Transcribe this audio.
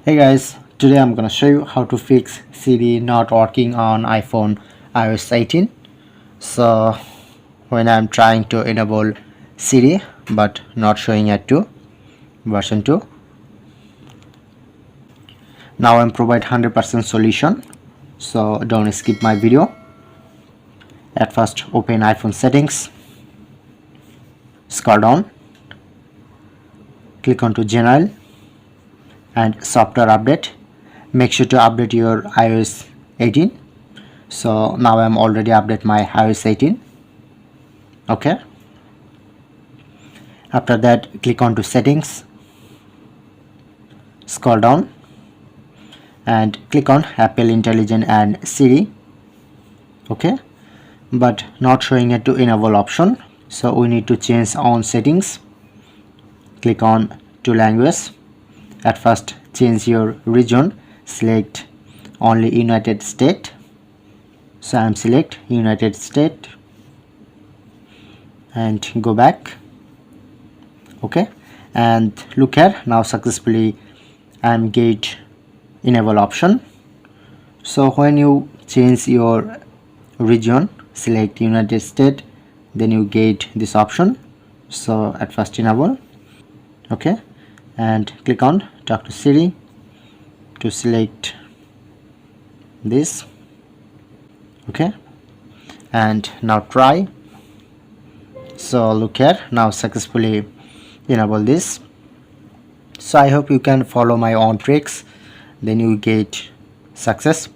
Hey guys, today I'm gonna show you how to fix Siri not working on iPhone iOS 18. So when I'm trying to enable Siri but not showing it to version 2. Now I'm provide 100% solution. So don't skip my video. At first open iPhone settings, scroll down, click on to general and software update. Make sure to update your iOS 18. So now I'm already update my iOS 18. Okay, after that click on to settings, scroll down and click on Apple Intelligent and Siri. Okay, but not showing it to enable option, so we need to change on settings. Click on to language. At first change your region, select only United States. So I'm select United States and go back. Okay, and look here, now successfully I'm get enable option. So when you change your region, select United States, then you get this option. So at first enable. Okay, and click on talk to Siri to select this. Okay, and now try. So look here, now successfully enable this. So I hope you can follow my own tricks, then you get success.